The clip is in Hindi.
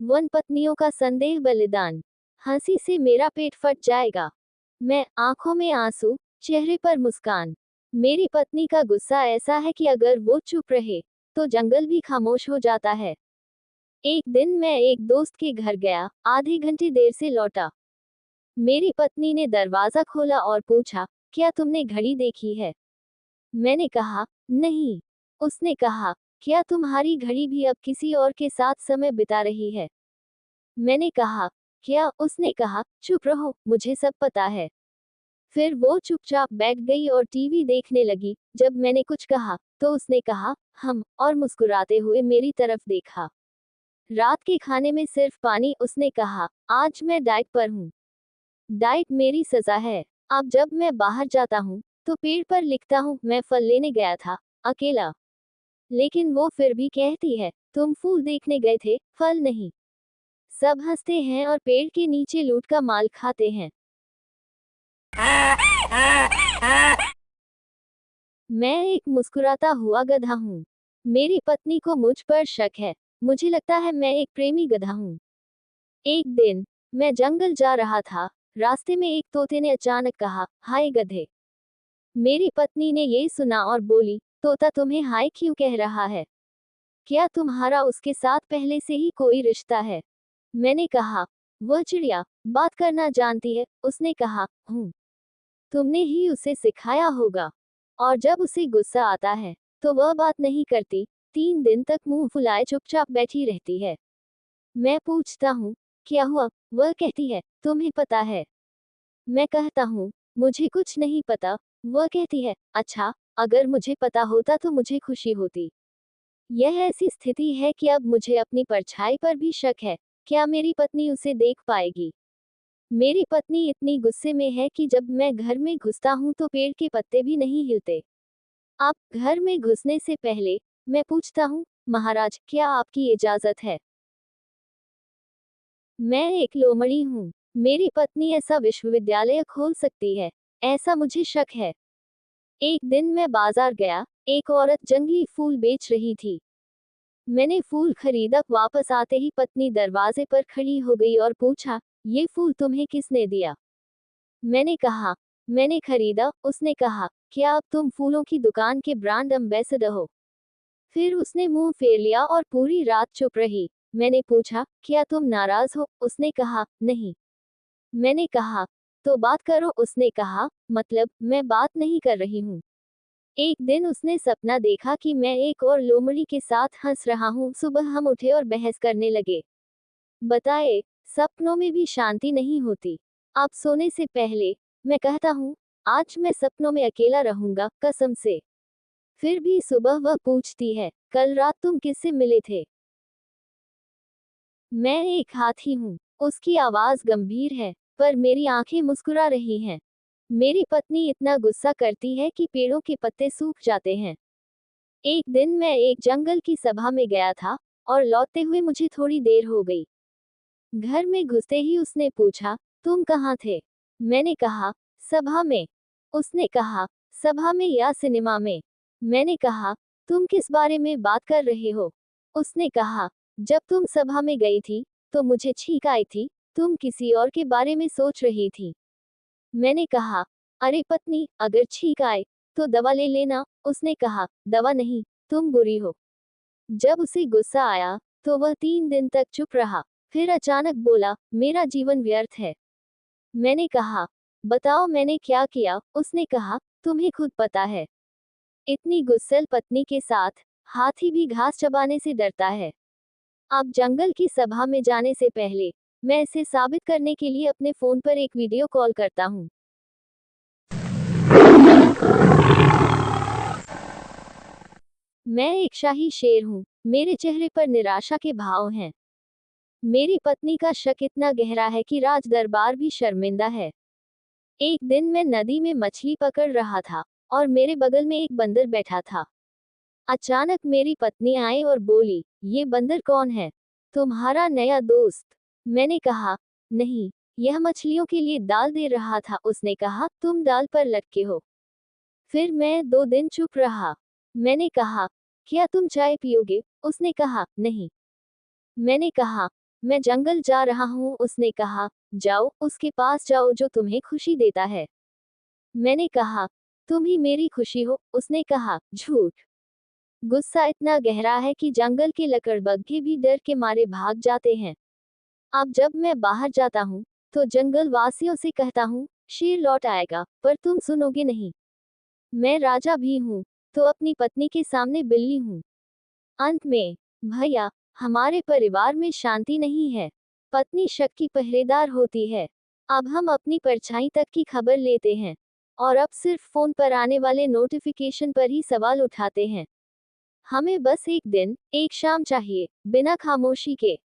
वन पत्नियों का संदेह बलिदान। हंसी से मेरा पेट फट जाएगा। मैं, आंखों में आंसू, चेहरे पर मुस्कान। मेरी पत्नी का गुस्सा ऐसा है कि अगर वो चुप रहे तो जंगल भी खामोश हो जाता है। एक दिन मैं एक दोस्त के घर गया, आधे घंटे देर से लौटा। मेरी पत्नी ने दरवाजा खोला और पूछा, क्या तुमने घड़ी देखी है? मैंने कहा, नहीं। उसने कहा, क्या तुम्हारी घड़ी भी अब किसी और के साथ समय बिता रही है? मैंने कहा, क्या? उसने कहा, चुप रहो, मुझे सब पता है। फिर वो चुपचाप बैठ गई और टीवी देखने लगी। जब मैंने कुछ कहा तो उसने कहा, हम, और मुस्कुराते हुए मेरी तरफ देखा। रात के खाने में सिर्फ पानी। उसने कहा, आज मैं डाइट पर हूँ। डाइट मेरी सजा है। अब जब मैं बाहर जाता हूँ तो पेड़ पर लिखता हूँ, मैं फल लेने गया था, अकेला। लेकिन वो फिर भी कहती है, तुम फूल देखने गए थे, फल नहीं। सब हंसते हैं और पेड़ के नीचे लूट का माल खाते हैं। मैं एक मुस्कुराता हुआ गधा हूँ। मेरी पत्नी को मुझ पर शक है। मुझे लगता है मैं एक प्रेमी गधा हूँ। एक दिन मैं जंगल जा रहा था। रास्ते में एक तोते ने अचानक कहा, हाय गधे। मेरी पत्नी ने ये सुना और बोली, तोता तुम्हें हाय क्यों कह रहा है? क्या तुम्हारा उसके साथ पहले से ही कोई रिश्ता है? मैंने कहा, वह चिड़िया बात करना जानती है। उसने कहा, हूँ। तुमने ही उसे सिखाया होगा। और जब उसे गुस्सा आता है तो वह बात नहीं करती। 3 दिन तक मुंह फुलाए चुपचाप बैठी रहती है। मैं पूछता हूँ, क्या हुआ? वह कहती है, तुम्हें पता है? मैं कहता हूँ, मुझे कुछ नहीं पता। वह कहती है, अच्छा, अगर मुझे पता होता तो मुझे खुशी होती। यह ऐसी स्थिति है कि अब मुझे अपनी परछाई पर भी शक है। क्या मेरी पत्नी उसे देख पाएगी? मेरी पत्नी इतनी गुस्से में है कि जब मैं घर में घुसता हूँ तो पेड़ के पत्ते भी नहीं हिलते। आप घर में घुसने से पहले मैं पूछता हूँ, महाराज, क्या आपकी इजाजत है? मैं एक लोमड़ी हूँ। मेरी पत्नी ऐसा विश्वविद्यालय खोल सकती है, ऐसा मुझे शक है। एक दिन मैं बाजार गया। एक औरत जंगली फूल बेच रही थी। मैंने फूल खरीदा। वापस आते ही पत्नी दरवाजे पर खड़ी हो गई और पूछा, ये फूल तुम्हें किसने दिया? मैंने कहा, मैंने खरीदा। उसने कहा, क्या अब तुम फूलों की दुकान के ब्रांड एम्बेसडर हो? फिर उसने मुंह फेर लिया और पूरी रात चुप रही। मैंने पूछा, क्या तुम नाराज हो? उसने कहा, नहीं। मैंने कहा, तो बात करो। उसने कहा, मतलब, मैं बात नहीं कर रही हूँ। एक दिन उसने सपना देखा कि मैं एक और लोमड़ी के साथ हंस रहा हूँ। सुबह हम उठे और बहस करने लगे। बताए, सपनों में भी शांति नहीं होती। अब सोने से पहले मैं कहता हूँ, आज मैं सपनों में अकेला रहूंगा, कसम से। फिर भी सुबह वह पूछती है, कल रात तुम किससे मिले थे? मैं एक हाथी हूँ। उसकी आवाज गंभीर है, पर मेरी आंखें मुस्कुरा रही हैं। मेरी पत्नी इतना गुस्सा करती है कि पेड़ों के पत्ते सूख जाते हैं। एक दिन मैं एक जंगल की सभा में गया था और लौटते हुए मुझे थोड़ी देर हो गई। घर में घुसते ही उसने पूछा, तुम कहाँ थे? मैंने कहा, सभा में। उसने कहा, सभा में या सिनेमा में? मैंने कहा, तुम किस बारे में बात कर रहे हो? उसने कहा, जब तुम सभा में गई थी तो मुझे छींक आई थी। तुम किसी और के बारे में सोच रही थी। मैंने कहा, अरे पत्नी, अगर छींक आए तो दवा ले लेना। उसने कहा, दवा नहीं, तुम बुरी हो। जब उसे गुस्सा आया तो वह 3 दिन तक चुप रहा। फिर अचानक बोला, मेरा जीवन व्यर्थ है। मैंने कहा, बताओ मैंने क्या किया? उसने कहा, तुम्हें खुद पता है। इतनी गुस्सैल पत्नी के साथ हाथी भी घास चबाने से डरता है। अब जंगल की सभा में जाने से पहले मैं इसे साबित करने के लिए अपने फोन पर एक वीडियो कॉल करता हूँ। मैं एक शाही शेर हूँ। मेरे चेहरे पर निराशा के भाव हैं। मेरी पत्नी का शक इतना गहरा है कि राज दरबार भी शर्मिंदा है। एक दिन मैं नदी में मछली पकड़ रहा था और मेरे बगल में एक बंदर बैठा था। अचानक मेरी पत्नी आई और बोली, ये बंदर कौन है? तुम्हारा नया दोस्त? मैंने कहा, नहीं, यह मछलियों के लिए दाल दे रहा था। उसने कहा, तुम दाल पर लटके हो। फिर मैं 2 दिन चुप रहा। मैंने कहा, क्या तुम चाय पियोगे? उसने कहा, नहीं। मैंने कहा, मैं जंगल जा रहा हूँ, उसने कहा। जाओ, उसके पास जाओ जो तुम्हें खुशी देता है। मैंने कहा, तुम ही मेरी खुशी हो, उसने कहा। झूठ। गुस्सा इतना गहरा है कि जंगल के लकड़बग्घे भी डर के मारे भाग जाते हैं। अब जब मैं बाहर जाता हूँ, तो जंगल वासियों से कहता हूँ, शेर लौट आएगा, पर तुम सुनोगे नहीं। मैं राजा भी हूँ, तो अपनी पत्नी के सामने बिल्ली हूँ। अंत में, भैया, हमारे परिवार में शांति नहीं है। पत्नी शक की पहरेदार होती है। अब हम अपनी परछाई तक की खबर लेते हैं, और अब सिर्फ फोन पर आने वाले नोटिफिकेशन पर ही सवाल उठाते हैं। हमें बस एक दिन, एक शाम चाहिए, बिना खामोशी के।